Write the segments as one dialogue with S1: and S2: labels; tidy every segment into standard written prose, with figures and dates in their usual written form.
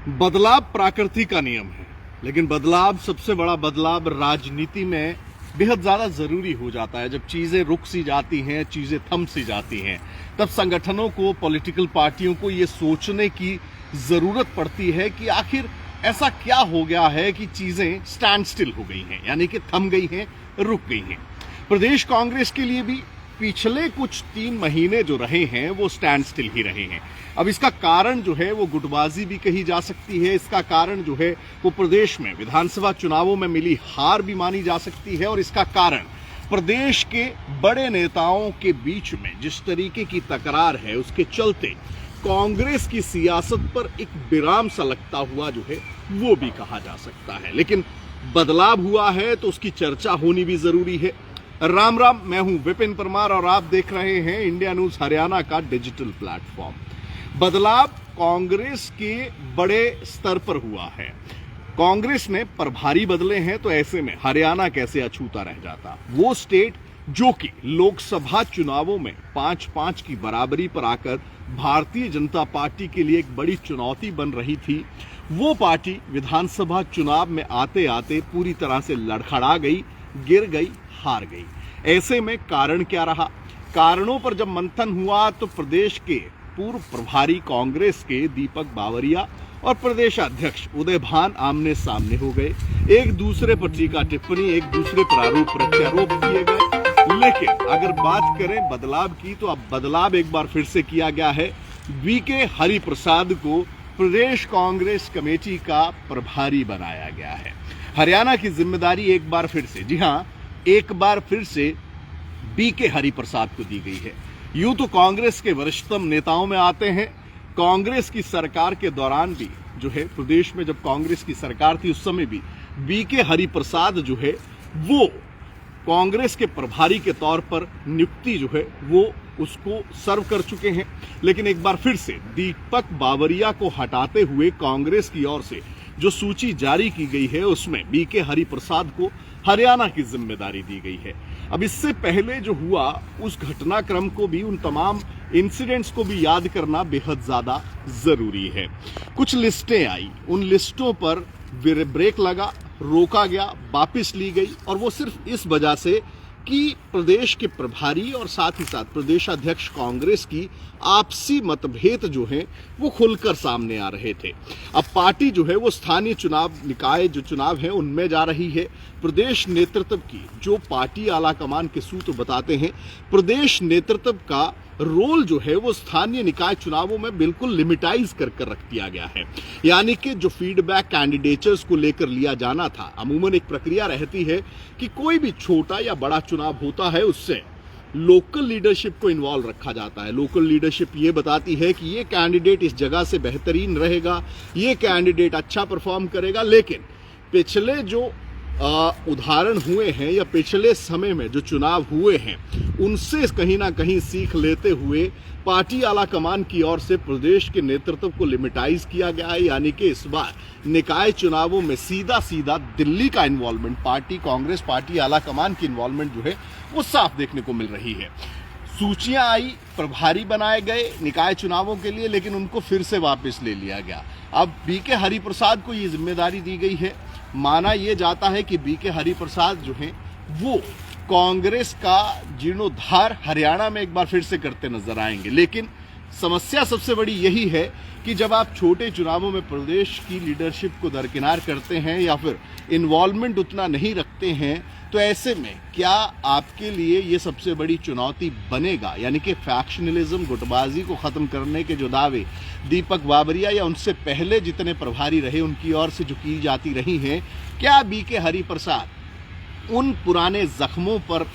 S1: बदलाव प्रकृति का नियम है, लेकिन बदलाव, सबसे बड़ा बदलाव राजनीति में बेहद ज्यादा जरूरी हो जाता है। जब चीजें रुक सी जाती हैं, चीजें थम सी जाती हैं, तब संगठनों को, पॉलिटिकल पार्टियों को ये सोचने की जरूरत पड़ती है कि आखिर ऐसा क्या हो गया है कि चीजें स्टैंड स्टिल हो गई हैं, यानी कि थम गई हैं, रुक गई हैं। प्रदेश कांग्रेस के लिए भी पिछले कुछ 3 महीने जो रहे हैं वो स्टैंड स्टिल ही रहे हैं। अब इसका कारण जो है वो गुटबाजी भी कही जा सकती है, इसका कारण जो है वो प्रदेश में विधानसभा चुनावों में मिली हार भी मानी जा सकती है, और इसका कारण प्रदेश के बड़े नेताओं के बीच में जिस तरीके की तकरार है उसके चलते कांग्रेस की सियासत पर एक विराम सा लगता हुआ जो है वो भी कहा जा सकता है। लेकिन बदलाव हुआ है तो उसकी चर्चा होनी भी जरूरी है। राम राम, मैं हूं विपिन परमार और आप देख रहे हैं इंडिया न्यूज हरियाणा का डिजिटल प्लेटफॉर्म। बदलाव कांग्रेस के बड़े स्तर पर हुआ है। कांग्रेस ने प्रभारी बदले हैं, तो ऐसे में हरियाणा कैसे अछूता रह जाता। वो स्टेट जो कि लोकसभा चुनावों में 5-5 की बराबरी पर आकर भारतीय जनता पार्टी के लिए एक बड़ी चुनौती बन रही थी, वो पार्टी विधानसभा चुनाव में आते आते पूरी तरह से लड़खड़ा गई, गिर गई, हार गई। ऐसे में कारण क्या रहा? कारणों पर जब मंथन हुआ तो प्रदेश के पूर्व प्रभारी कांग्रेस के दीपक बावरिया और प्रदेश अध्यक्ष उदय भान आमने सामने हो गए। एक दूसरे पर टीका टिप्पणी, एक दूसरे पर आरोप प्रत्यारोप किए गए। लेकिन अगर बात करें बदलाव की, तो अब बदलाव एक बार फिर से किया गया है। वीके हरिप्रसाद को प्रदेश कांग्रेस कमेटी का प्रभारी बनाया गया है। हरियाणा की जिम्मेदारी एक बार फिर से, जी हां, एक बार फिर से बीके हरिप्रसाद को दी गई है। यूं तो कांग्रेस के वरिष्ठतम नेताओं में आते हैं। कांग्रेस की सरकार के दौरान भी जो है, प्रदेश में जब कांग्रेस की सरकार थी उस समय भी बीके हरिप्रसाद जो है वो कांग्रेस के प्रभारी के तौर पर नियुक्ति जो है वो उसको सर्व कर चुके हैं। लेकिन एक बार फिर से दीपक बावरिया को हटाते हुए कांग्रेस की ओर से जो सूची जारी की गई है उसमें बीके हरिप्रसाद को हरियाणा की जिम्मेदारी दी गई है। अब इससे पहले जो हुआ उस घटनाक्रम को भी, उन तमाम इंसिडेंट्स को भी याद करना बेहद ज्यादा जरूरी है। कुछ लिस्टें आई, उन लिस्टों पर ब्रेक लगा, रोका गया, वापस ली गई, और वो सिर्फ इस वजह से कि प्रदेश के प्रभारी और साथ ही साथ प्रदेश अध्यक्ष कांग्रेस की आपसी मतभेद जो हैं वो खुलकर सामने आ रहे थे। अब पार्टी जो है वो स्थानीय चुनाव, निकाय जो चुनाव है उनमें जा रही है। प्रदेश नेतृत्व की जो पार्टी आला कमान के सूत्र बताते हैं, प्रदेश नेतृत्व का रोल जो है वो स्थानीय निकाय चुनावों में बिल्कुल लिमिटाइज कर रख दिया गया है। यानी कि जो फीडबैक कैंडिडेट्स को लेकर लिया जाना था, अमूमन एक प्रक्रिया रहती है कि कोई भी छोटा या बड़ा चुनाव होता है उससे लोकल लीडरशिप को इन्वॉल्व रखा जाता है। लोकल लीडरशिप ये बताती है कि ये कैंडिडेट इस जगह से बेहतरीन रहेगा, ये कैंडिडेट अच्छा परफॉर्म करेगा। लेकिन पिछले जो उदाहरण हुए हैं या पिछले समय में जो चुनाव हुए हैं उनसे कहीं ना कहीं सीख लेते हुए पार्टी आला कमान की ओर से प्रदेश के नेतृत्व को लिमिटाइज किया गया है। यानी कि इस बार निकाय चुनावों में सीधा सीधा दिल्ली का इन्वॉल्वमेंट, पार्टी कांग्रेस पार्टी आला कमान की इन्वॉल्वमेंट जो है वो साफ देखने को मिल रही है। सूचियां आई, प्रभारी बनाए गए निकाय चुनावों के लिए, लेकिन उनको फिर से वापस ले लिया गया। अब बीके हरिप्रसाद को ये जिम्मेदारी दी गई है। माना यह जाता है कि बीके हरिप्रसाद जो हैं वो कांग्रेस का जीर्णोद्धार हरियाणा में एक बार फिर से करते नजर आएंगे। लेकिन समस्या सबसे बड़ी यही है कि जब आप छोटे चुनावों में प्रदेश की लीडरशिप को दरकिनार करते हैं या फिर इन्वॉल्वमेंट उतना नहीं रखते हैं, तो ऐसे में क्या आपके लिए ये सबसे बड़ी चुनौती बनेगा? यानी कि फैक्शनलिज्म, गुटबाजी को खत्म करने के जो दावे दीपक बावरिया या उनसे पहले जितने प्रभारी रहे उनकी ओर से जो की जाती रही हैं, क्या बीके हरिप्रसाद उन पुराने जख्मों पर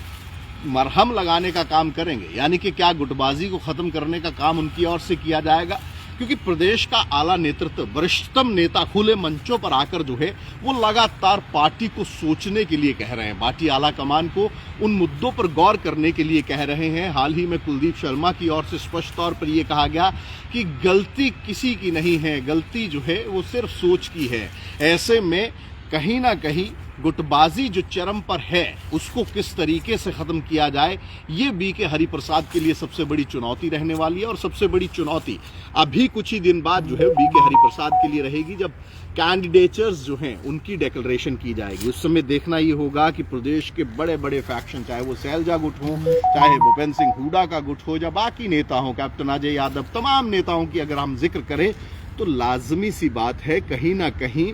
S1: मरहम लगाने का काम करेंगे? यानी कि क्या गुटबाजी को खत्म करने का काम उनकी ओर से किया जाएगा? क्योंकि प्रदेश का आला नेतृत्व, वरिष्ठतम नेता खुले मंचों पर आकर जो है वो लगातार पार्टी को सोचने के लिए कह रहे हैं, पार्टी आला कमान को उन मुद्दों पर गौर करने के लिए कह रहे हैं। हाल ही में कुलदीप शर्मा की ओर से स्पष्ट तौर पर यह कहा गया कि गलती किसी की नहीं है, गलती जो है वो सिर्फ सोच की है। ऐसे में कहीं ना कहीं गुटबाजी जो चरम पर है उसको किस तरीके से खत्म किया जाए, ये बीके हरिप्रसाद के लिए सबसे बड़ी चुनौती रहने वाली है। और सबसे बड़ी चुनौती अभी कुछ ही दिन बाद जो है बीके हरिप्रसाद के लिए रहेगी, जब कैंडिडेचर्स जो हैं उनकी डिक्लेरेशन की जाएगी। उस समय देखना ये होगा कि प्रदेश के बड़े बड़े फैक्शन, चाहे वो सैलजा गुट हो, चाहे भूपेंद्र सिंह हुड्डा का गुट हो, या बाकी नेता हो, कैप्टन अजय यादव, तमाम नेताओं की अगर हम जिक्र करें तो लाजमी सी बात है कहीं ना कहीं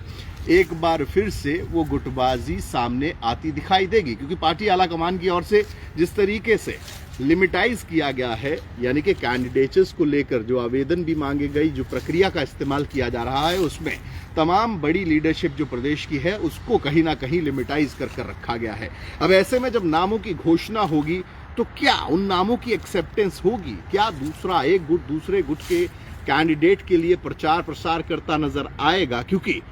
S1: एक बार फिर से वो गुटबाजी सामने आती दिखाई देगी। क्योंकि पार्टी आला कमान की ओर से जिस तरीके से लिमिटाइज किया गया है, यानी कि कैंडिडेट्स को लेकर जो आवेदन भी मांगे गई, जो प्रक्रिया का इस्तेमाल किया जा रहा है, उसमें तमाम बड़ी लीडरशिप जो प्रदेश की है उसको कहीं ना कहीं लिमिटाइज कर रखा गया है। अब ऐसे में जब नामों की घोषणा होगी तो क्या उन नामों की एक्सेप्टेंस होगी? क्या दूसरा एक गुट दूसरे गुट के कैंडिडेट के लिए प्रचार प्रसार करता नजर आएगा? क्योंकि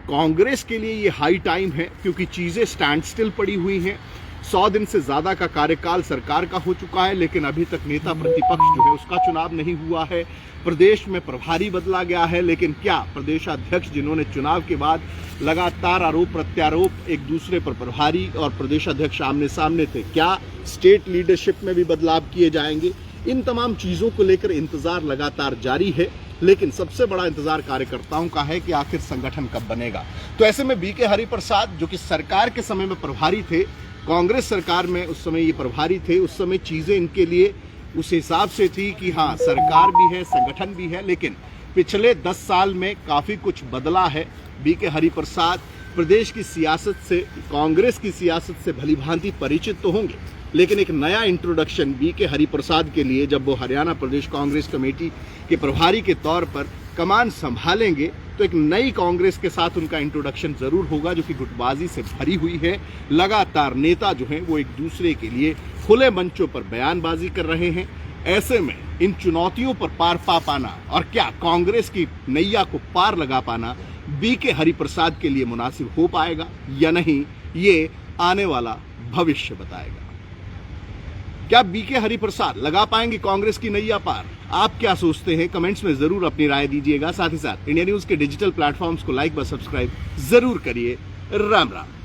S1: कांग्रेस के लिए ये हाई टाइम है, क्योंकि चीजें स्टैंड स्टिल पड़ी हुई हैं। 100 दिन से ज्यादा का कार्यकाल सरकार का हो चुका है, लेकिन अभी तक नेता प्रतिपक्ष जो है उसका चुनाव नहीं हुआ है। प्रदेश में प्रभारी बदला गया है, लेकिन क्या प्रदेशाध्यक्ष जिन्होंने चुनाव के बाद लगातार आरोप प्रत्यारोप एक दूसरे पर प्रभारी और प्रदेशाध्यक्ष आमने सामने थे, क्या स्टेट लीडरशिप में भी बदलाव किए जाएंगे? इन तमाम चीजों को लेकर इंतजार लगातार जारी है, लेकिन सबसे बड़ा इंतजार कार्यकर्ताओं का है कि आखिर संगठन कब बनेगा। तो ऐसे में बीके हरिप्रसाद जो कि सरकार के समय में प्रभारी थे, कांग्रेस सरकार में उस समय ये प्रभारी थे, उस समय चीजें इनके लिए उस हिसाब से थी कि हाँ सरकार भी है, संगठन भी है, लेकिन पिछले 10 साल में काफी कुछ बदला है। बीके हरिप्रसाद प्रदेश की सियासत से, कांग्रेस की सियासत से भलीभांति परिचित तो होंगे, लेकिन एक नया इंट्रोडक्शन बीके हरिप्रसाद के लिए जब वो हरियाणा प्रदेश कांग्रेस कमेटी के प्रभारी के तौर पर कमान संभालेंगे तो एक नई कांग्रेस के साथ उनका इंट्रोडक्शन जरूर होगा, जो कि गुटबाजी से भरी हुई है। लगातार नेता जो हैं वो एक दूसरे के लिए खुले मंचों पर बयानबाजी कर रहे हैं। ऐसे में इन चुनौतियों पर पार पा पाना और क्या कांग्रेस की नैया को पार लगा पाना बीके हरिप्रसाद के लिए मुनासिब हो पाएगा या नहीं, ये आने वाला भविष्य बताएगा। क्या बीके हरिप्रसाद लगा पाएंगे कांग्रेस की नैया पार? आप क्या सोचते हैं? कमेंट्स में जरूर अपनी राय दीजिएगा। साथ ही साथ इंडिया न्यूज के डिजिटल प्लेटफॉर्म्स को लाइक व सब्सक्राइब जरूर करिए। राम राम।